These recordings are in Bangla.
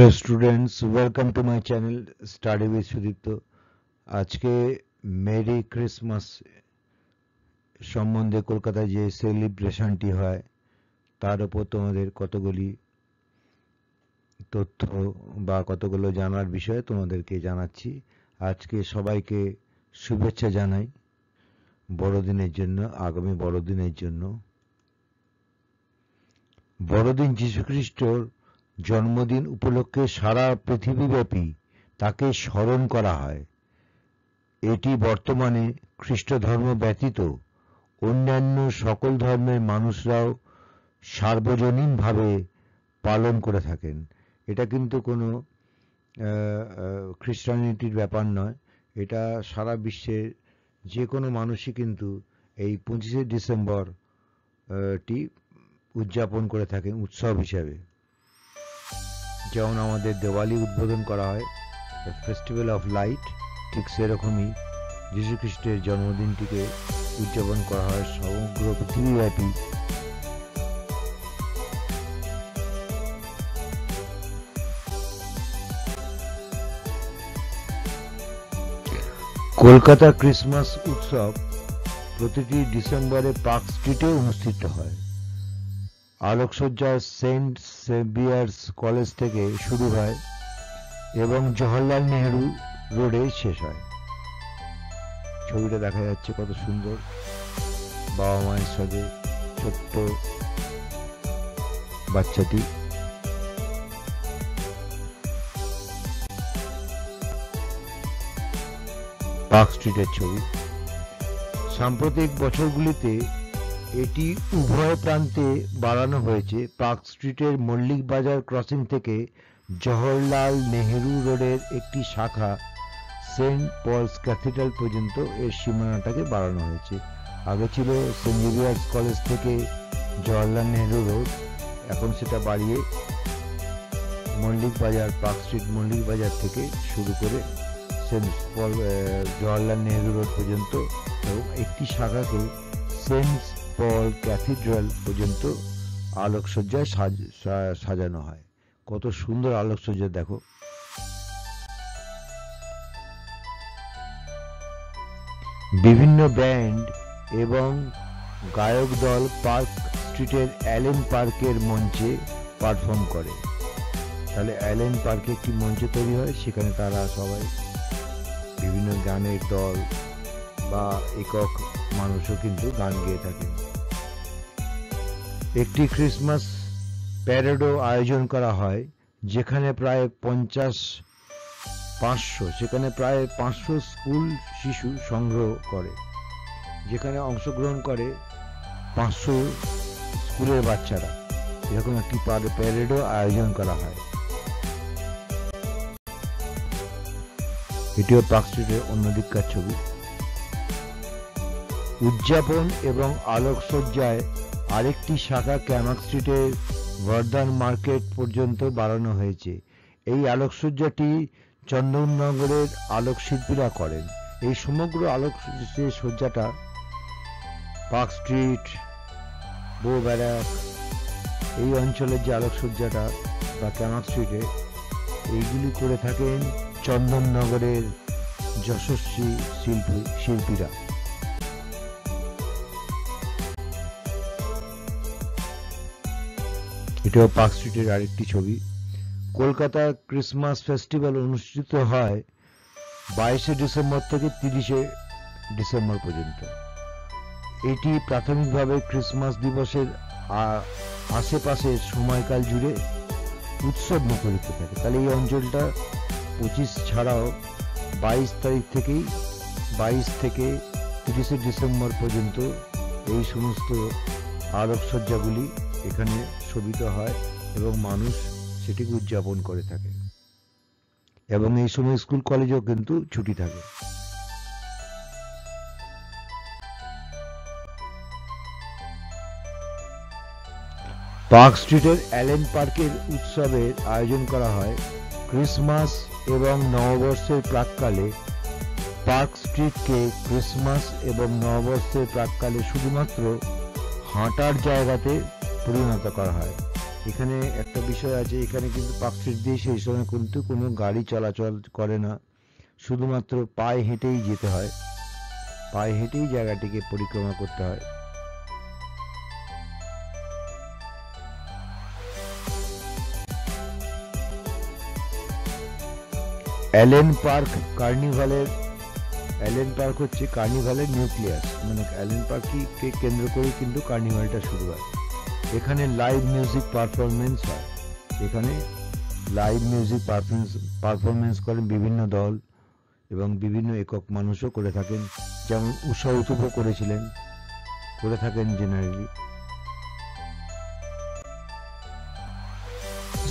Hello students, welcome to my channel Study with Sudipto. আজকে মেরি ক্রিসমাস সম্বন্ধে কলকাতায় যে সেলিব্রেশনটি হয় তার উপর তোমাদের কতগুলি তথ্য বা কতগুলো জানার বিষয়ে তোমাদেরকে জানাচ্ছি। আজকে সবাইকে শুভেচ্ছা জানাই বড়দিনের জন্য, আগামী বড়দিনের জন্য। বড়দিন যীশু খ্রিস্টর জন্মদিন উপলক্ষে সারা পৃথিবীব্যাপী তাকে স্মরণ করা হয়। এটি বর্তমানে খ্রিস্ট ধর্ম ব্যতীত অন্যান্য সকল ধর্মের মানুষরাও সার্বজনীনভাবে পালন করে থাকেন। এটা কিন্তু কোনো খ্রিস্টানিটির ব্যাপার নয়, এটা সারা বিশ্বের যে কোনো মানুষই কিন্তু এই 25শে ডিসেম্বর টি উদযাপন করে থাকেন উৎসব হিসাবে। যেমন আমাদের দেওয়ালি উদ্বোধন করা হয়, ফেস্টিভ্যাল অফ লাইট, ঠিক সেরকমই যীশু খ্রিস্টের জন্মদিনটিকে উদযাপন করা হয় সমগ্র পৃথিবীব্যাপী। কলকাতা ক্রিসমাস উৎসব প্রতিটি ডিসেম্বরে পার্ক স্ট্রিটে অনুষ্ঠিত হয়। আলোকসজ্জা সেন্ট সেভিয়ার্স কলেজ থেকে শুরু হয় এবং জওহরলাল নেহেরু রোডে শেষ হয়। ছবিটা দেখা যাচ্ছে কত সুন্দর, বাবা মায়ের সাথে ছোট্ট বাচ্চাটি। পার্ক স্ট্রিটের ছবি। সাম্প্রতিক বছরগুলিতে এটি উভয় প্রান্তে বাড়ানো হয়েছে। পার্ক স্ট্রিটের মল্লিক বাজার ক্রসিং থেকে জওহরলাল নেহেরু রোডের একটি শাখা সেন্ট পলস ক্যাথিড্রাল পর্যন্ত এর সীমানাটাকে বাড়ানো হয়েছে। আগে ছিল সেন্ট জেভিয়ার্স কলেজ থেকে জওহরলাল নেহেরু রোড, এখন সেটা বাড়িয়ে মল্লিক বাজার, পার্ক স্ট্রিট মল্লিক বাজার থেকে শুরু করে সেন্ট পল জওহরলাল নেহেরু রোড পর্যন্ত এবং একটি শাখাকে সেন্ট পল ক্যাথিড্রাল পর্যন্ত আলোকসজ্জায় সাজানো হয়। কত সুন্দর আলোকসজ্জা দেখো। বিভিন্ন ব্যান্ড এবং গায়ক দল পার্ক স্ট্রিটের অ্যালেন পার্কের মঞ্চে পারফর্ম করে। তাহলে অ্যালেন পার্কে একটি মঞ্চ তৈরি হয়, সেখানে তারা সবাই বিভিন্ন গানের দল বা একক মানুষও কিন্তু গান গেয়ে থাকেন। একটি ক্রিসমাস প্যারেডও আয়োজন করা হয়, যেখানে প্রায় 500 স্কুল শিশু সংগ্রহ করে, যেখানে অংশগ্রহণ করে 500 স্কুলের বাচ্চারা। এরকম একটি প্যারেডও আয়োজন করা হয়। এটিও পার্ক স্ট্রিটের অন্যদিককার ছবি। উদযাপন এবং আলোকসজ্জায় আরেকটি শাখা ক্যামাক স্ট্রিটের বর্ধমান মার্কেট পর্যন্ত বাড়ানো হয়েছে। এই আলোকসজ্জাটি চন্দননগরের আলোকশিল্পীরা করেন। এই সমগ্র আলোকসজ্জাটা পার্ক স্ট্রিট, বো ব্যারাক, এই অঞ্চলের যে আলোকসজ্জাটা বা ক্যামাক স্ট্রিটে, এইগুলি করে থাকেন চন্দননগরের যশস্বী শিল্পীরা। এটাও পার্ক স্ট্রিটের আরেকটি ছবি। কলকাতা ক্রিসমাস ফেস্টিভ্যাল অনুষ্ঠিত হয় 22শে ডিসেম্বর থেকে 30শে ডিসেম্বর পর্যন্ত। এটি প্রাথমিকভাবে ক্রিসমাস দিবসের আশেপাশের সময়কাল জুড়ে উৎসব মুখরিত থাকে। তাহলে এই অঞ্চলটা 25 ছাড়াও 22 থেকে 30শে ডিসেম্বর পর্যন্ত এই সমস্ত আলোকসজ্জাগুলি এখানে শোভিত হয় এবং মানুষ সেটিকে উদযাপন করে থাকে। এবং এই সময় স্কুল কলেজও কিন্তু ছুটি থাকে। পার্ক স্ট্রিটের অ্যালেন পার্কের উৎসবের আয়োজন করা হয় ক্রিসমাস এবং নববর্ষের প্রাক্কালে। পার্ক স্ট্রিটকে ক্রিসমাস এবং নববর্ষের প্রাক্কালে শুধুমাত্র হাঁটার জায়গাতে পরিণত করা হয় এখানে একটা বিষয় আছে, এখানে কিন্তু পার্ক স্ট্রিট দিয়ে সেই সময় কিন্তু কোনো গাড়ি চলাচল করে না, শুধুমাত্র পায়ে হেঁটেই যেতে হয়, পায়ে হেঁটেই জায়গাটিকে পরিক্রমা করতে হয়। অ্যালেন পার্ক হচ্ছে কার্নিভালের নিউক্লিয়াস, মানে অ্যালেন পার্ককে কেন্দ্র করে কিন্তু কার্নিভালটা শুরু হয়। এখানে লাইভ মিউজিক পারফরমেন্স হয়, এখানে লাইভ মিউজিক পারফরমেন্স করেন বিভিন্ন দল এবং বিভিন্ন একক মানুষও করে থাকেন, যেমন উষা উথুপও করে থাকেন generally.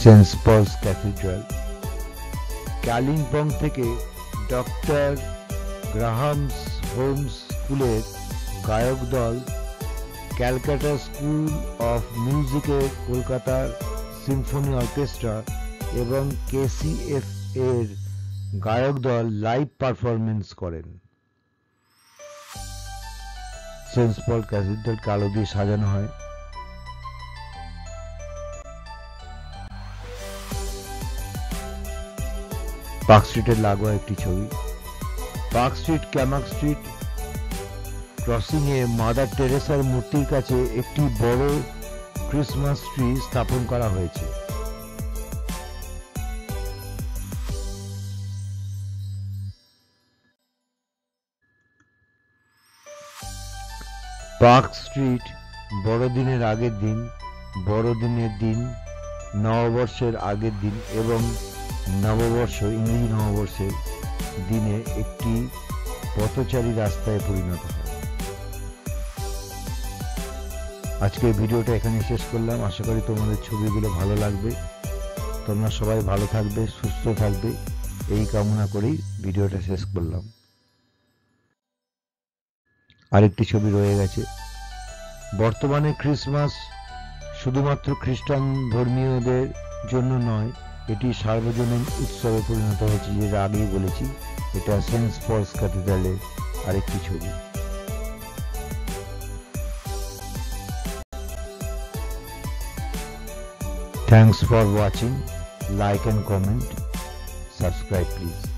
Saint Paul's Cathedral, Kalimpong থেকে ডক্টর গ্রাহামস হোমস স্কুলের গায়ক দল, ক্যালকাটা স্কুল অফ মিউজিকের কলকাতার সিম্ফনি অর্কেস্ট্রা এবং KCF এর গায়ক দল লাইভ পারফরমেন্স করেন। সেন্ট পল ক্যাথিড্রাল আলো দিয়ে সাজানো হয়। পার্ক স্ট্রিটের লাগোয়া একটি ছবি। Park Street Camac Street crossing এ মাদার টেরেসার মূর্তির কাছে একটি বড় ক্রিসমাস ট্রি স্থাপন করা হয়েছে। পার্ক স্ট্রিট বড়দিনের আগের দিন, বড়দিনের দিন, নববর্ষের আগের দিন এবং নববর্ষ ইংরেজি নববর্ষের দিনে একটি পথচারী রাস্তায় পরিণত হয়। আজকের ভিডিওটা এখানে শেষ করলাম। আশা করি তোমাদের ছবিগুলো ভালো লাগবে। তোমরা সবাই ভালো থাকবে, সুস্থ থাকবে, এই কামনা করেই ভিডিওটা শেষ করলাম। আরেকটি ছবি রয়ে গেছে। বর্তমানে ক্রিসমাস শুধুমাত্র খ্রিস্টান ধর্মীয়দের জন্য নয়, এটি সার্বজনীন উৎসবে পরিণত হয়েছে, যেটা আগেই বলেছি। এটা সেন্ট পলস ক্যাথিড্রালের আরেকটি ছবি। Thanks for watching. Like and comment. Subscribe please.